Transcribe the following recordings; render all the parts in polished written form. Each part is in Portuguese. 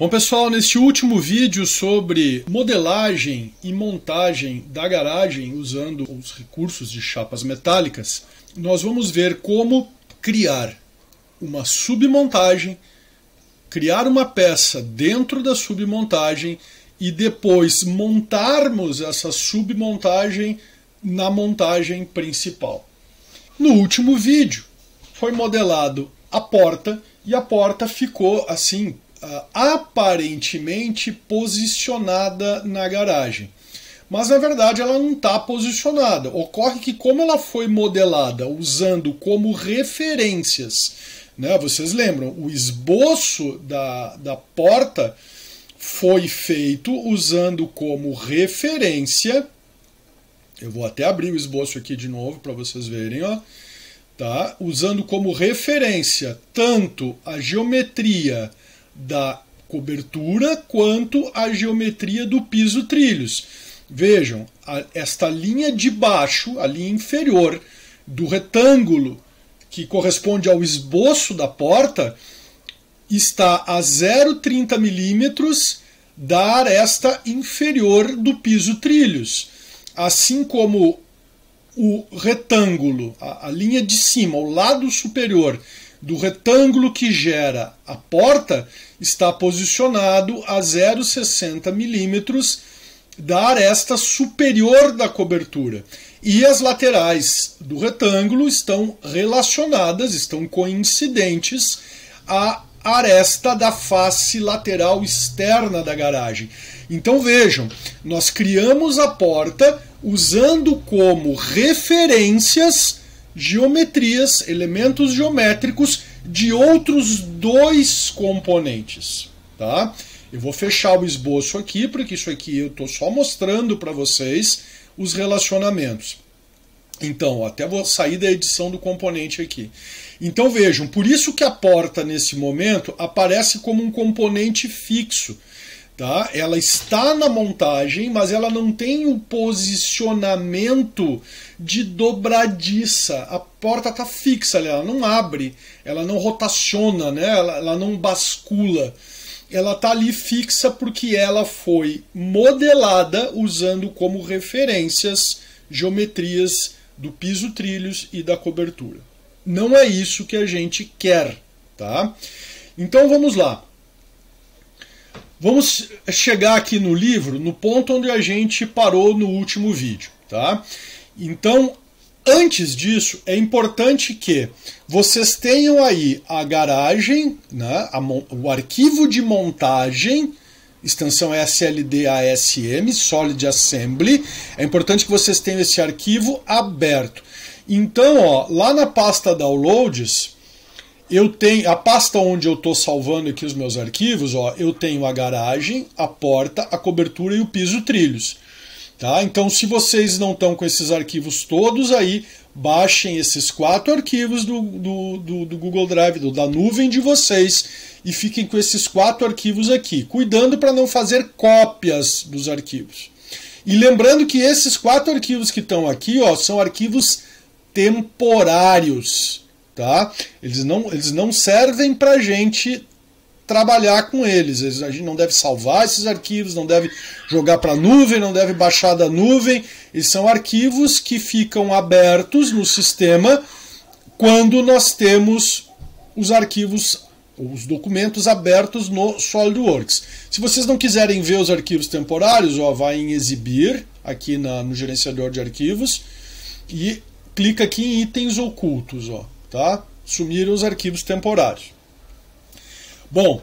Bom pessoal, neste último vídeo sobre modelagem e montagem da garagem usando os recursos de chapas metálicas, nós vamos ver como criar uma submontagem, criar uma peça dentro da submontagem e depois montarmos essa submontagem na montagem principal. No último vídeo foi modelado a porta e a porta ficou assim aparentemente posicionada na garagem. Mas na verdade ela não está posicionada. Ocorre que como ela foi modelada usando como referências, né, vocês lembram, o esboço da porta foi feito usando como referência. Eu vou até abrir o esboço aqui de novo para vocês verem, ó. Tá? Usando como referência tanto a geometria da cobertura quanto a geometria do piso trilhos. Vejam, esta linha de baixo, a linha inferior do retângulo que corresponde ao esboço da porta, está a 0,30 milímetros da aresta inferior do piso trilhos. Assim como o retângulo, a linha de cima, o lado superior do retângulo que gera a porta, está posicionado a 0,60 milímetros da aresta superior da cobertura. E as laterais do retângulo estão relacionadas, estão coincidentes à aresta da face lateral externa da garagem. Então vejam, nós criamos a porta usando como referências geometrias, elementos geométricos de outros dois componentes. Tá? Eu vou fechar o esboço aqui, porque isso aqui eu estou só mostrando para vocês os relacionamentos. Então, até vou sair da edição do componente aqui. Então vejam, por isso que a porta nesse momento aparece como um componente fixo. Tá? Ela está na montagem, mas ela não tem o posicionamento de dobradiça. A porta está fixa, ela não abre, ela não rotaciona, né? ela não bascula. Ela está ali fixa porque ela foi modelada usando como referências geometrias do piso trilhos e da cobertura. Não é isso que a gente quer. Tá? Então vamos lá. Vamos chegar aqui no livro, no ponto onde a gente parou no último vídeo. Tá? Então, antes disso, é importante que vocês tenham aí a garagem, né, o arquivo de montagem, extensão SLDASM, Solid Assembly. É importante que vocês tenham esse arquivo aberto. Então, ó, lá na pasta Downloads, eu tenho a pasta onde eu estou salvando aqui os meus arquivos, ó, eu tenho a garagem, a porta, a cobertura e o piso trilhos. Tá? Então, se vocês não estão com esses arquivos todos aí, baixem esses 4 arquivos do Google Drive, da nuvem de vocês, e fiquem com esses 4 arquivos aqui, cuidando para não fazer cópias dos arquivos. E lembrando que esses 4 arquivos que estão aqui, ó, são arquivos temporários. Tá? Eles não servem para a gente trabalhar com eles. A gente não deve salvar esses arquivos, não deve jogar para a nuvem, não deve baixar da nuvem. Eles são arquivos que ficam abertos no sistema quando nós temos os arquivos, os documentos abertos no SolidWorks. Se vocês não quiserem ver os arquivos temporários, ó, vai em Exibir, aqui no gerenciador de arquivos, e clica aqui em Itens Ocultos. Ó. Tá? Sumiram os arquivos temporários. Bom,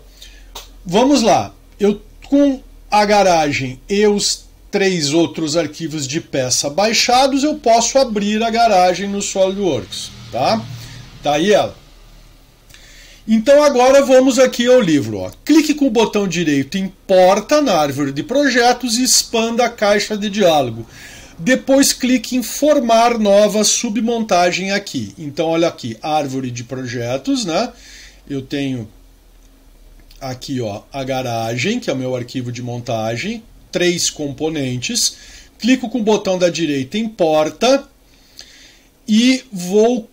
vamos lá. Eu, com a garagem e os 3 outros arquivos de peça baixados, eu posso abrir a garagem no SolidWorks. Tá? Tá aí ela. Então agora vamos aqui ao livro. Ó. Clique com o botão direito em Porta na árvore de projetos e expanda a caixa de diálogo. Depois clique em formar nova submontagem aqui. Então olha aqui, árvore de projetos, né? Eu tenho aqui, ó, a garagem, que é o meu arquivo de montagem, 3 componentes. Clico com o botão da direita em porta e vou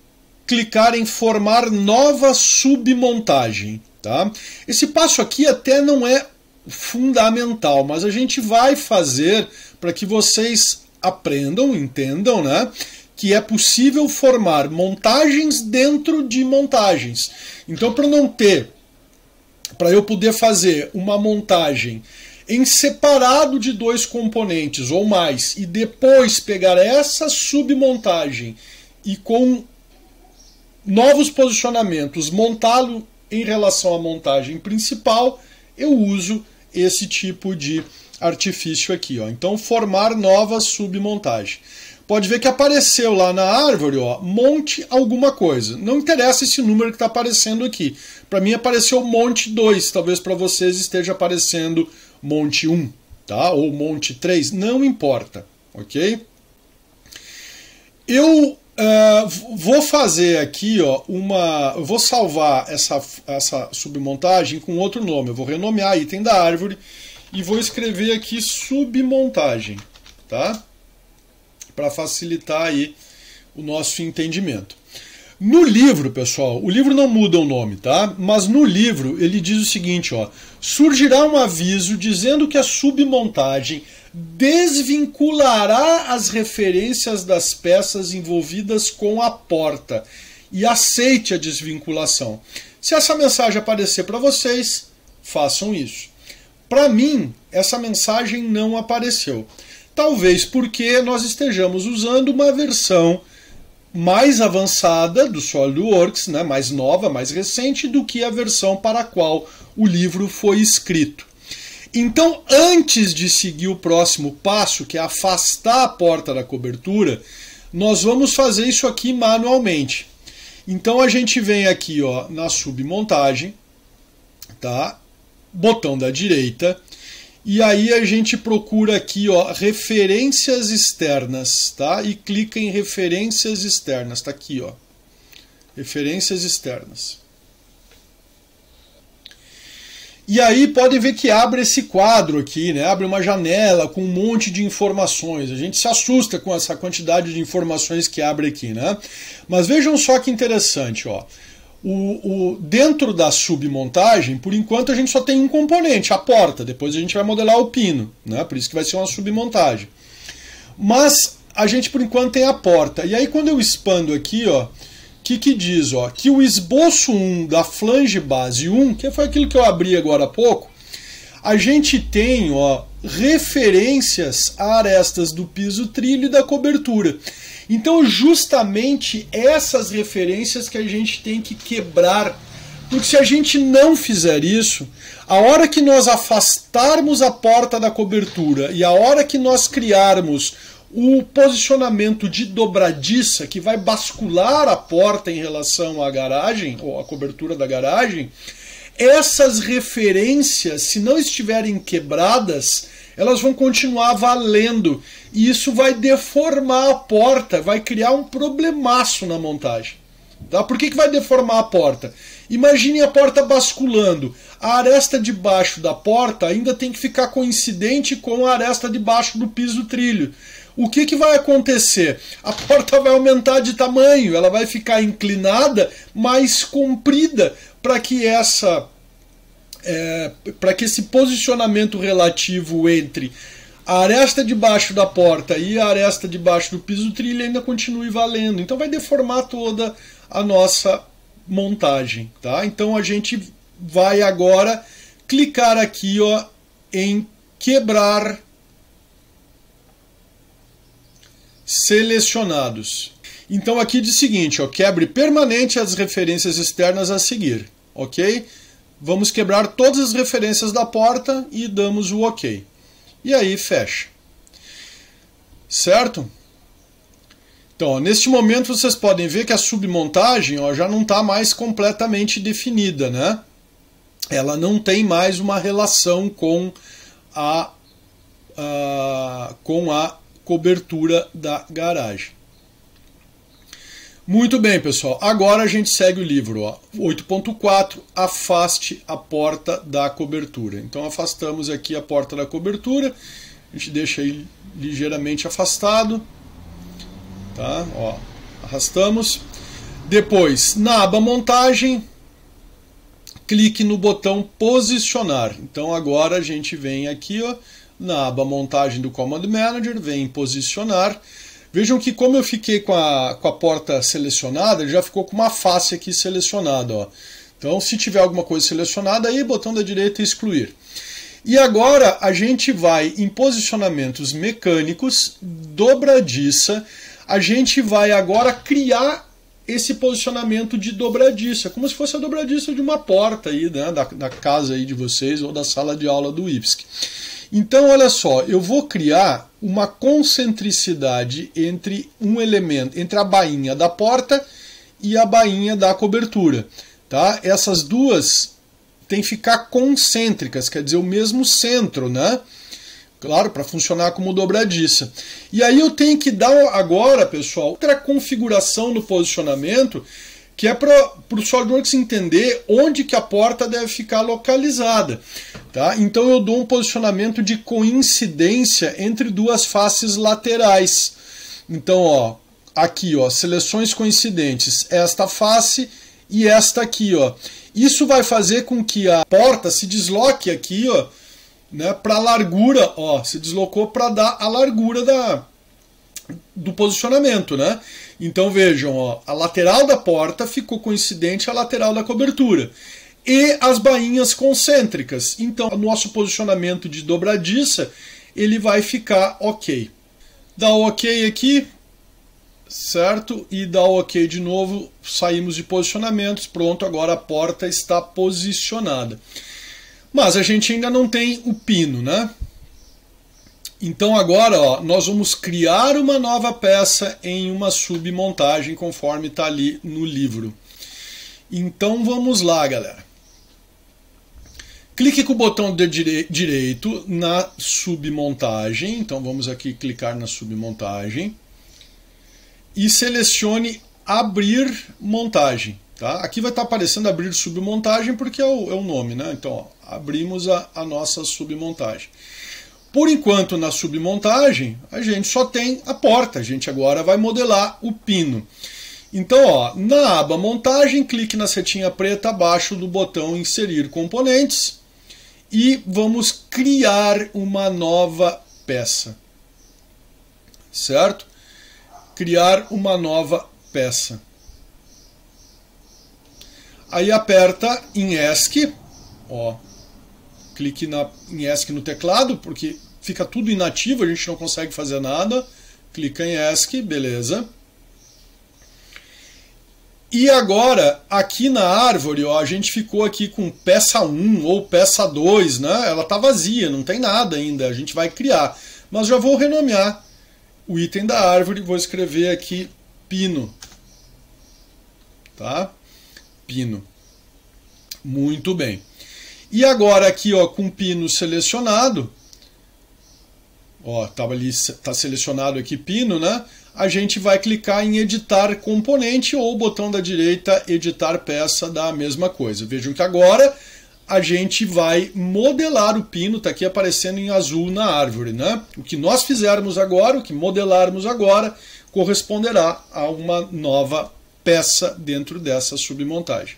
clicar em formar nova submontagem. Tá? Esse passo aqui até não é fundamental, mas a gente vai fazer para que vocês aprendam, entendam, né, que é possível formar montagens dentro de montagens. Então, para eu poder fazer uma montagem em separado de dois componentes ou mais e depois pegar essa submontagem e com novos posicionamentos montá-lo em relação à montagem principal, eu uso esse tipo de artifício aqui, ó. Então, formar nova submontagem. Pode ver que apareceu lá na árvore, ó, monte alguma coisa. Não interessa esse número que está aparecendo aqui. Para mim apareceu monte 2, talvez para vocês esteja aparecendo monte 1, tá? Ou monte 3, não importa, ok? Eu vou fazer aqui, ó, eu vou salvar essa submontagem com outro nome. Eu vou renomear item da árvore e vou escrever aqui submontagem, tá? Para facilitar aí o nosso entendimento. No livro, pessoal, o livro não muda o nome, tá? Mas no livro ele diz o seguinte, ó: surgirá um aviso dizendo que a submontagem desvinculará as referências das peças envolvidas com a porta e aceite a desvinculação. Se essa mensagem aparecer para vocês, façam isso. Para mim, essa mensagem não apareceu. Talvez porque nós estejamos usando uma versão mais avançada do SolidWorks, né, mais nova, mais recente do que a versão para a qual o livro foi escrito. Então, antes de seguir o próximo passo, que é afastar a porta da cobertura, nós vamos fazer isso aqui manualmente. Então a gente vem aqui, ó, na submontagem, tá? Botão da direita. E aí a gente procura aqui, ó, referências externas, tá? E clica em referências externas, tá aqui, ó. Referências externas. E aí podem ver que abre esse quadro aqui, né? Abre uma janela com um monte de informações. A gente se assusta com essa quantidade de informações que abre aqui, né? Mas vejam só que interessante, ó. Dentro da submontagem, por enquanto a gente só tem um componente, a porta. Depois a gente vai modelar o pino, né? Por isso que vai ser uma submontagem. Mas a gente por enquanto tem a porta. E aí quando eu expando aqui, ó, que diz, ó, que o esboço 1 da flange base 1, que foi aquilo que eu abri agora há pouco, a gente tem, ó, referências a arestas do piso trilho e da cobertura. Então, justamente essas referências que a gente tem que quebrar, porque se a gente não fizer isso, a hora que nós afastarmos a porta da cobertura e a hora que nós criarmos o posicionamento de dobradiça, que vai bascular a porta em relação à garagem, ou à cobertura da garagem, essas referências, se não estiverem quebradas, elas vão continuar valendo. E isso vai deformar a porta, vai criar um problemaço na montagem. Tá? Por que vai deformar a porta? Imagine a porta basculando. A aresta de baixo da porta ainda tem que ficar coincidente com a aresta de baixo do piso trilho. O que vai acontecer? A porta vai aumentar de tamanho, ela vai ficar inclinada, mais comprida, para que esse posicionamento relativo entre a aresta de baixo da porta e a aresta de baixo do piso trilho ainda continue valendo. Então vai deformar toda a nossa montagem, tá? Então a gente vai agora clicar aqui, ó, em quebrar selecionados. Então aqui diz o seguinte, ó, quebre permanente as referências externas a seguir, ok? Vamos quebrar todas as referências da porta e damos o ok. E aí fecha. Certo? Então, ó, neste momento vocês podem ver que a submontagem, ó, já não está mais completamente definida, né? Ela não tem mais uma relação com a cobertura da garagem. Muito bem, pessoal. Agora a gente segue o livro. 8.4, afaste a porta da cobertura. Então afastamos aqui a porta da cobertura. A gente deixa ele ligeiramente afastado. Tá? Ó, arrastamos. Depois, na aba montagem, clique no botão posicionar. Então agora a gente vem aqui, ó, na aba montagem do Command Manager, vem em posicionar. Vejam que como eu fiquei com a porta selecionada, ele já ficou com uma face aqui selecionada, ó. Então se tiver alguma coisa selecionada aí, botão da direita excluir. E agora a gente vai em posicionamentos mecânicos, dobradiça, a gente vai agora criar esse posicionamento de dobradiça, como se fosse a dobradiça de uma porta aí, né, da casa aí de vocês ou da sala de aula do IFSC. Então, olha só, eu vou criar uma concentricidade entre um elemento, entre a bainha da porta e a bainha da cobertura, tá? Essas duas têm que ficar concêntricas, quer dizer, o mesmo centro, né? Claro, para funcionar como dobradiça. E aí eu tenho que dar agora, pessoal, outra configuração no posicionamento, que é para o SolidWorks entender onde que a porta deve ficar localizada. Tá? Então eu dou um posicionamento de coincidência entre duas faces laterais. Então, ó, aqui, ó, seleções coincidentes, esta face e esta aqui, ó. Isso vai fazer com que a porta se desloque aqui, ó, né, para a largura, ó, se deslocou para dar a largura do posicionamento, né? Então vejam, ó, a lateral da porta ficou coincidente à lateral da cobertura. E as bainhas concêntricas. Então o nosso posicionamento de dobradiça, ele vai ficar ok. Dá o ok aqui, certo? E dá o ok de novo, saímos de posicionamentos, pronto, agora a porta está posicionada. Mas a gente ainda não tem o pino, né? Então agora, ó, nós vamos criar uma nova peça em uma submontagem, conforme está ali no livro. Então vamos lá, galera. Clique com o botão de direito na submontagem. Então vamos aqui clicar na submontagem. E selecione abrir montagem. Tá? Aqui vai estar aparecendo abrir submontagem porque é o nome, né? Então, ó, abrimos a nossa submontagem. Por enquanto, na submontagem, a gente só tem a porta. A gente agora vai modelar o pino. Então, ó, na aba montagem, clique na setinha preta abaixo do botão inserir componentes e vamos criar uma nova peça. Certo? Criar uma nova peça. Aí aperta em ESC, ó, clique em ESC no teclado, porque fica tudo inativo, a gente não consegue fazer nada. Clica em ESC, beleza. E agora, aqui na árvore, ó, a gente ficou aqui com peça 1 ou peça 2, né? Ela está vazia, não tem nada ainda, a gente vai criar. Mas já vou renomear o item da árvore, vou escrever aqui pino. Tá? Pino. Muito bem. E agora aqui, ó, com pino selecionado, ó, tá selecionado aqui pino, né? A gente vai clicar em editar componente ou o botão da direita editar peça dá a mesma coisa. Vejam que agora a gente vai modelar o pino, tá aqui aparecendo em azul na árvore, né? O que nós fizermos agora, o que modelarmos agora, corresponderá a uma nova peça dentro dessa submontagem.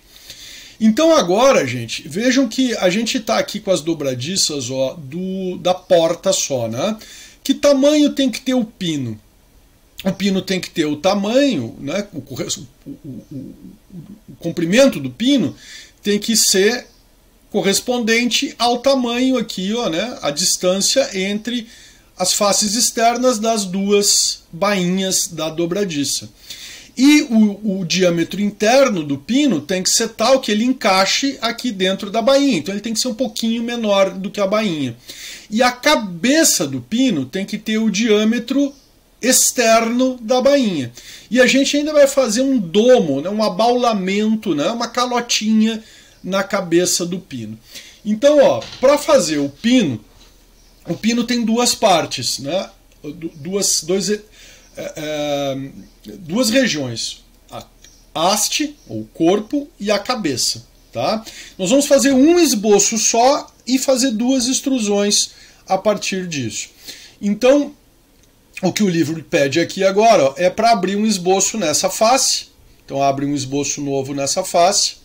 Então agora, gente, vejam que a gente está aqui com as dobradiças, ó, da porta só, né? Que tamanho tem que ter o pino? O pino tem que ter o tamanho, né? O comprimento do pino tem que ser correspondente ao tamanho aqui, ó, né? A distância entre as faces externas das duas bainhas da dobradiça. E o diâmetro interno do pino tem que ser tal que ele encaixe aqui dentro da bainha. Então ele tem que ser um pouquinho menor do que a bainha. E a cabeça do pino tem que ter o diâmetro externo da bainha. E a gente ainda vai fazer um domo, né, um abaulamento, né, uma calotinha na cabeça do pino. Então, ó, para fazer o pino tem duas partes, né, duas regiões, a haste, ou corpo, e a cabeça. Tá? Nós vamos fazer um esboço só e fazer duas extrusões a partir disso. Então, o que o livro pede aqui agora, ó, é para abrir um esboço nessa face. Então, abre um esboço novo nessa face.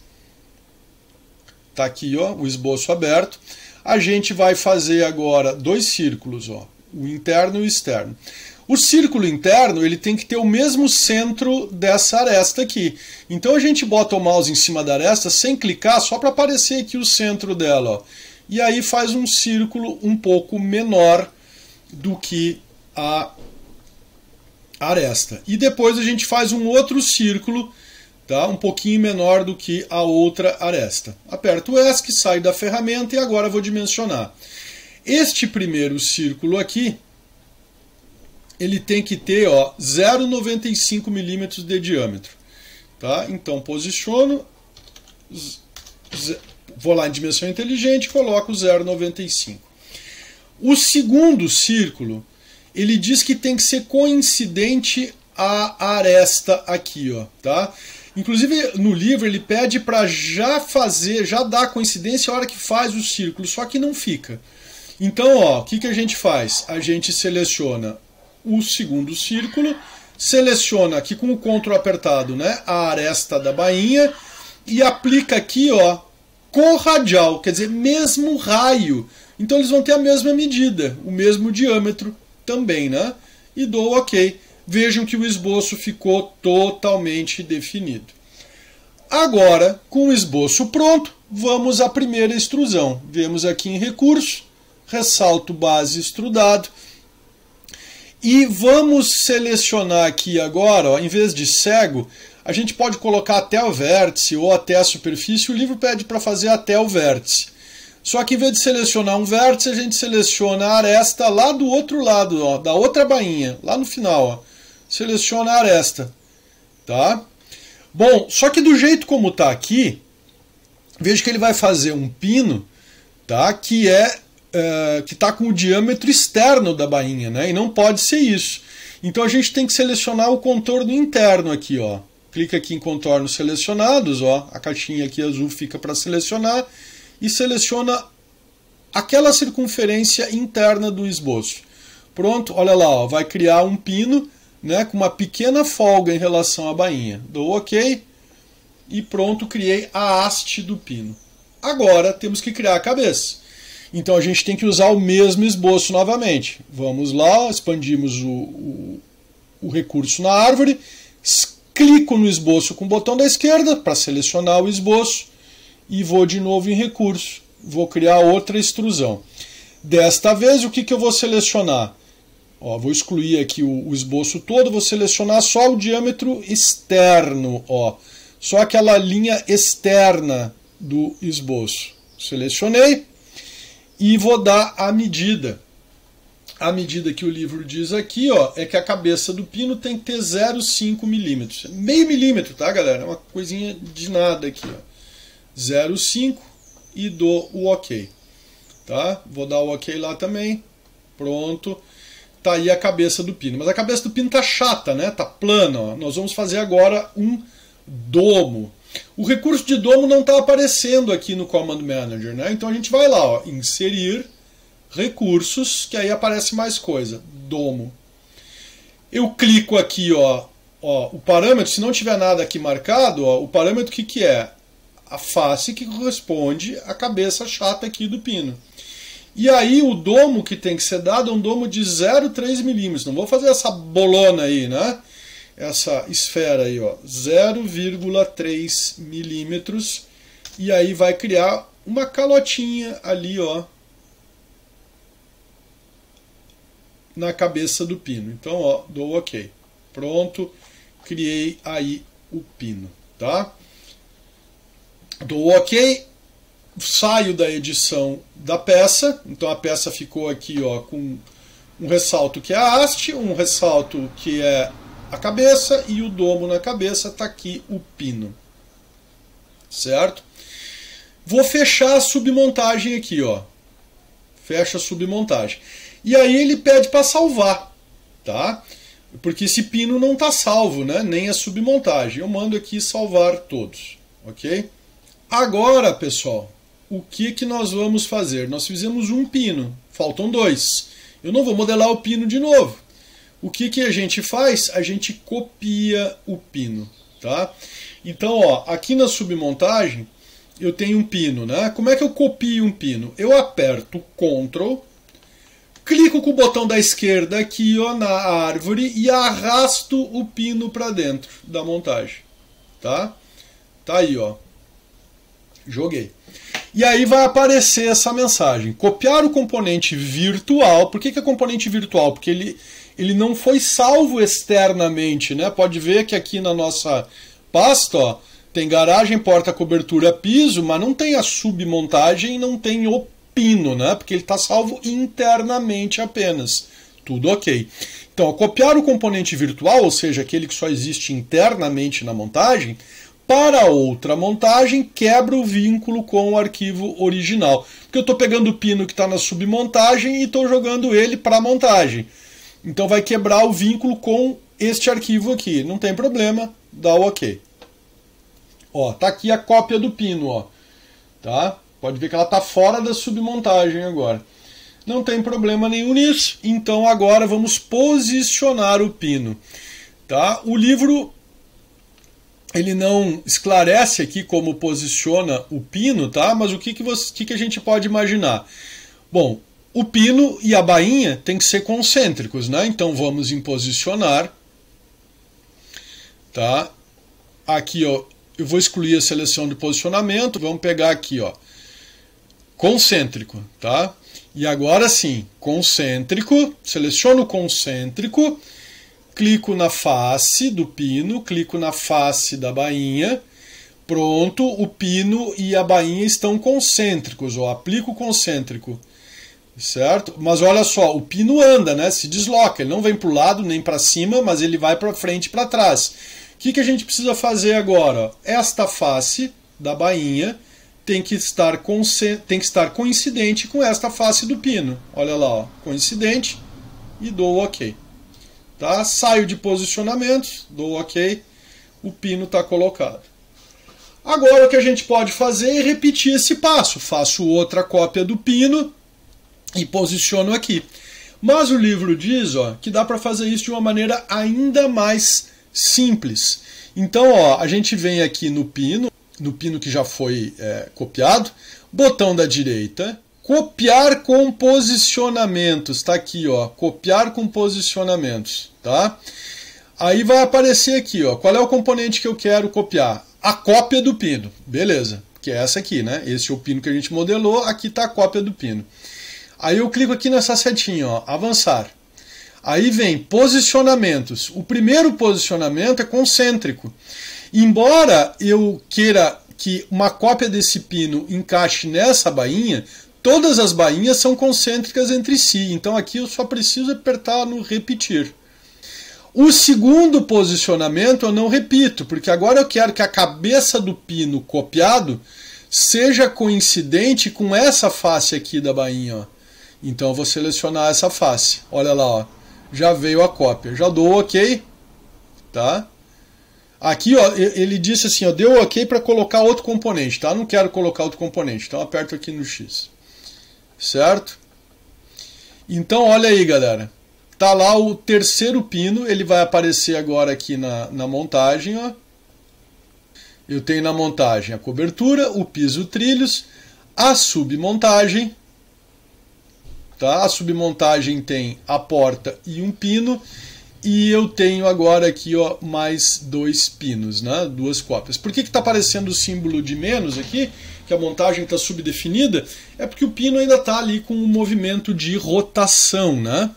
Tá aqui, ó, o esboço aberto. A gente vai fazer agora dois círculos, ó, o interno e o externo. O círculo interno ele tem que ter o mesmo centro dessa aresta aqui. Então a gente bota o mouse em cima da aresta sem clicar, só para aparecer aqui o centro dela, ó. E aí faz um círculo um pouco menor do que a aresta. E depois a gente faz um outro círculo, tá? Um pouquinho menor do que a outra aresta. Aperto o ESC, saio da ferramenta e agora vou dimensionar. Este primeiro círculo aqui, ele tem que ter 0,95 milímetros de diâmetro. Tá? Então posiciono, vou lá em dimensão inteligente e coloco 0,95. O segundo círculo, ele diz que tem que ser coincidente à aresta aqui, ó, tá? Inclusive no livro ele pede para já dar coincidência a hora que faz o círculo, só que não fica. Então, ó, o que a gente faz? A gente seleciona o segundo círculo, seleciona aqui com o Ctrl apertado, né, a aresta da bainha e aplica aqui, ó, corradial, quer dizer, mesmo raio. Então eles vão ter a mesma medida, o mesmo diâmetro também, né? E dou OK. Vejam que o esboço ficou totalmente definido. Agora, com o esboço pronto, vamos à primeira extrusão. Vemos aqui em recurso, ressalto base extrudado. E vamos selecionar aqui agora, ó, em vez de cego, a gente pode colocar até o vértice ou até a superfície. O livro pede para fazer até o vértice. Só que em vez de selecionar um vértice, a gente seleciona a aresta lá do outro lado, ó, da outra bainha, lá no final. Ó. Seleciona a aresta. Tá? Bom, só que do jeito como está aqui, veja que ele vai fazer um pino, tá? Que está com o diâmetro externo da bainha, né? E não pode ser isso. Então a gente tem que selecionar o contorno interno aqui, ó. Clica aqui em contornos selecionados, ó. A caixinha aqui azul fica para selecionar e seleciona aquela circunferência interna do esboço. Pronto, olha lá, ó, vai criar um pino, né, com uma pequena folga em relação à bainha. Dou OK e pronto, criei a haste do pino. Agora temos que criar a cabeça. Então a gente tem que usar o mesmo esboço novamente. Vamos lá, expandimos o recurso na árvore, clico no esboço com o botão da esquerda para selecionar o esboço e vou de novo em recurso. Vou criar outra extrusão. Desta vez o que eu vou selecionar? Ó, vou excluir aqui o esboço todo, vou selecionar só o diâmetro externo, ó, só aquela linha externa do esboço. Selecionei e vou dar a medida. A medida que o livro diz aqui, ó, é que a cabeça do pino tem que ter 0,5 milímetros. Meio milímetro, tá, galera? É uma coisinha de nada aqui, ó. 0,5 e dou o OK. Tá? Vou dar o OK lá também. Pronto. Tá aí a cabeça do pino. Mas a cabeça do pino tá chata, né? Tá plana, ó. Nós vamos fazer agora um domo. O recurso de domo não está aparecendo aqui no Command Manager, né? Então a gente vai lá, ó, inserir recursos, que aí aparece mais coisa, domo. Eu clico aqui, ó, o parâmetro, se não tiver nada aqui marcado, ó, o parâmetro que é? A face que corresponde à cabeça chata aqui do pino. E aí o domo que tem que ser dado é um domo de 0,3 milímetros. Não vou fazer essa bolona aí, né? Essa esfera aí, ó, 0,3 milímetros. E aí vai criar uma calotinha ali, ó, na cabeça do pino. Então, ó, dou OK. Pronto, criei aí o pino, tá? Dou OK, saio da edição da peça. Então a peça ficou aqui, ó, com um ressalto que é a haste, um ressalto que é a cabeça e o domo na cabeça, está aqui o pino. Certo? Vou fechar a submontagem aqui, ó. Fecha a submontagem. E aí ele pede para salvar, tá? Porque esse pino não está salvo, né? Nem a submontagem. Eu mando aqui salvar todos, ok? Agora, pessoal, o que nós vamos fazer? Nós fizemos um pino, faltam dois. Eu não vou modelar o pino de novo. O que a gente faz? A gente copia o pino, tá? Então, ó, aqui na submontagem, eu tenho um pino, né? Como é que eu copio um pino? Eu aperto Ctrl, clico com o botão da esquerda aqui, ó, na árvore e arrasto o pino para dentro da montagem, tá? Tá aí, ó. Joguei. E aí vai aparecer essa mensagem: copiar o componente virtual. Por que é componente virtual? Porque ele não foi salvo externamente, né? Pode ver que aqui na nossa pasta, ó, tem garagem, porta, cobertura, piso, mas não tem a submontagem, não tem o pino, né? Porque ele está salvo internamente apenas. Tudo ok. Então, copiar o componente virtual, ou seja, aquele que só existe internamente na montagem, para outra montagem, quebra o vínculo com o arquivo original. Porque eu estou pegando o pino que está na submontagem e estou jogando ele para a montagem. Então vai quebrar o vínculo com este arquivo aqui. Não tem problema, dá o ok. Ó, tá aqui a cópia do pino, ó. Tá? Pode ver que ela está fora da submontagem agora. Não tem problema nenhum nisso. Então agora vamos posicionar o pino. Tá? O livro ele não esclarece aqui como posiciona o pino, tá? Mas o que a gente pode imaginar? Bom, o pino e a bainha tem que ser concêntricos, né? Então vamos em posicionar. Tá? Aqui, ó, eu vou excluir a seleção de posicionamento. Vamos pegar aqui, ó, concêntrico, tá? E agora sim, concêntrico, seleciono o concêntrico, clico na face do pino, clico na face da bainha, pronto, o pino e a bainha estão concêntricos, ó, aplico o concêntrico, certo? Mas olha só, o pino anda, né? Se desloca, ele não vem para o lado nem para cima, mas ele vai para frente e para trás. O que a gente precisa fazer agora? Esta face da bainha tem que estar coincidente com esta face do pino. Olha lá, ó, coincidente, e dou OK. Tá? Saio de posicionamentos, dou OK, o pino está colocado. Agora o que a gente pode fazer é repetir esse passo. Faço outra cópia do pino e posiciono aqui. Mas o livro diz, ó, que dá para fazer isso de uma maneira ainda mais simples. Então, ó, a gente vem aqui no pino que já foi copiado, botão da direita, copiar com posicionamentos, está aqui, ó, copiar com posicionamentos, tá? Aí vai aparecer aqui, ó, qual é o componente que eu quero copiar? A cópia do pino, beleza, que é essa aqui, né? Esse é o pino que a gente modelou, aqui está a cópia do pino. Aí eu clico aqui nessa setinha, ó, avançar. Aí vem posicionamentos. O primeiro posicionamento é concêntrico. Embora eu queira que uma cópia desse pino encaixe nessa bainha, todas as bainhas são concêntricas entre si. Então aqui eu só preciso apertar no repetir. O segundo posicionamento eu não repito, porque agora eu quero que a cabeça do pino copiado seja coincidente com essa face aqui da bainha, ó. Então eu vou selecionar essa face. Olha lá, ó. Já veio a cópia. Já dou OK, tá? Aqui, ó, ele disse assim, ó, deu OK para colocar outro componente, tá? Não quero colocar outro componente, então aperto aqui no X. Certo? Então, olha aí, galera. Tá lá o terceiro pino, ele vai aparecer agora aqui na montagem, ó. Eu tenho na montagem a cobertura, o piso, trilhos, a submontagem. Tá? A submontagem tem a porta e um pino. E eu tenho agora aqui, ó, mais dois pinos, né? Duas cópias. Por que está aparecendo o símbolo de menos aqui? Que a montagem está subdefinida? É porque o pino ainda está ali com um movimento de rotação, né?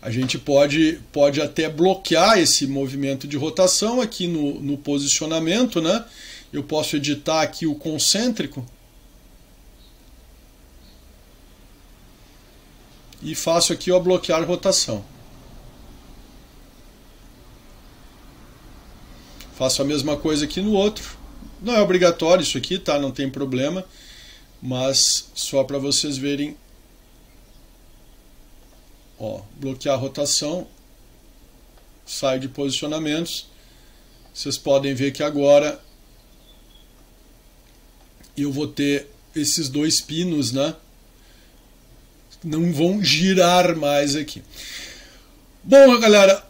A gente pode até bloquear esse movimento de rotação aqui no posicionamento, né? Eu posso editar aqui o concêntrico. E faço aqui, ó, bloquear rotação. Faço a mesma coisa aqui no outro. Não é obrigatório isso aqui, tá? Não tem problema. Mas só para vocês verem. Ó, bloquear a rotação. Saio de posicionamentos. Vocês podem ver que agora eu vou ter esses dois pinos, né? Não vão girar mais aqui. Bom, galera,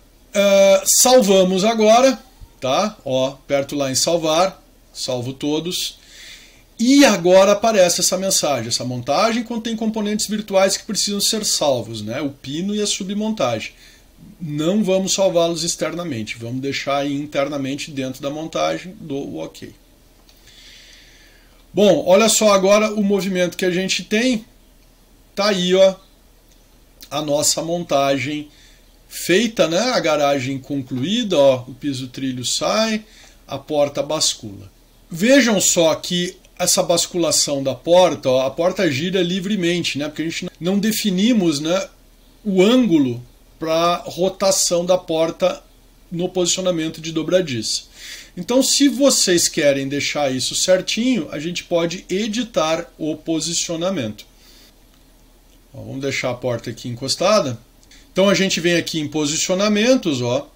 salvamos agora, tá? Ó, aperto lá em salvar, salvo todos. E agora aparece essa mensagem: essa montagem contém componentes virtuais que precisam ser salvos, né? O pino e a submontagem. Não vamos salvá-los externamente, vamos deixar aí internamente dentro da montagem, do OK. Bom, olha só agora o movimento que a gente tem. Tá aí, ó, a nossa montagem feita, né? A garagem concluída, ó, o piso trilho sai, a porta bascula. Vejam só que essa basculação da porta, ó, a porta gira livremente, né? Porque a gente não definimos, né, o ângulo para rotação da porta no posicionamento de dobradiça. Então, se vocês querem deixar isso certinho, a gente pode editar o posicionamento. Ó, vamos deixar a porta aqui encostada. Então a gente vem aqui em posicionamentos, ó,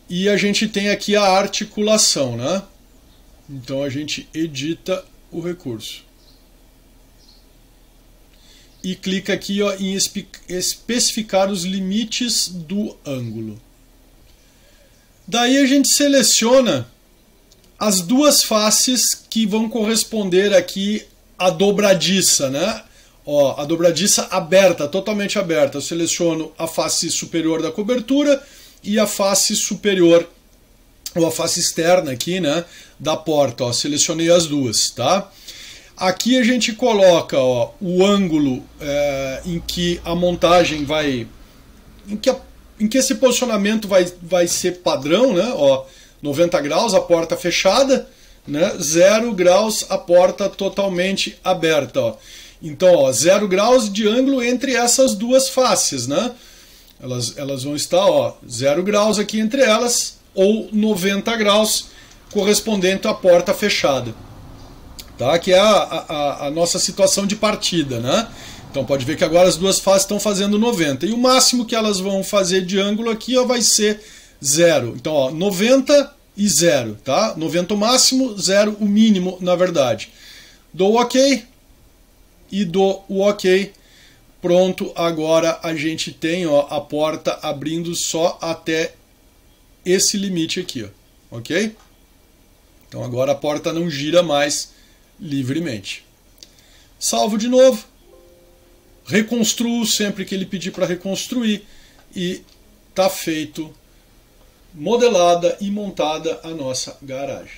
e a gente tem aqui a articulação, né? Então a gente edita o recurso. E clica aqui, ó, em especificar os limites do ângulo. Daí a gente seleciona as duas faces que vão corresponder aqui à dobradiça, né? Ó, a dobradiça aberta, totalmente aberta. Eu seleciono a face superior da cobertura e a face superior, ou a face externa aqui, né, da porta. Ó, selecionei as duas, tá? Aqui a gente coloca, ó, o ângulo em que a montagem vai... Em que esse posicionamento vai ser padrão, né? Ó, 90 graus, a porta fechada, né? 0 graus, a porta totalmente aberta. Ó. Então, ó, 0 graus de ângulo entre essas duas faces, né? Elas vão estar, ó, 0 graus aqui entre elas, ou 90 graus correspondente à porta fechada. Tá? Que é a nossa situação de partida, né? Então pode ver que agora as duas faces estão fazendo 90. E o máximo que elas vão fazer de ângulo aqui, ó, vai ser 0. Então, ó, 90 e 0. Tá? 90 o máximo, 0 o mínimo, na verdade. Dou OK e dou o OK. Pronto, agora a gente tem, ó, a porta abrindo só até esse limite aqui. Ó. Ok? Então agora a porta não gira mais livremente. Salvo de novo. Reconstruo sempre que ele pedir para reconstruir e está feito, modelada e montada a nossa garagem.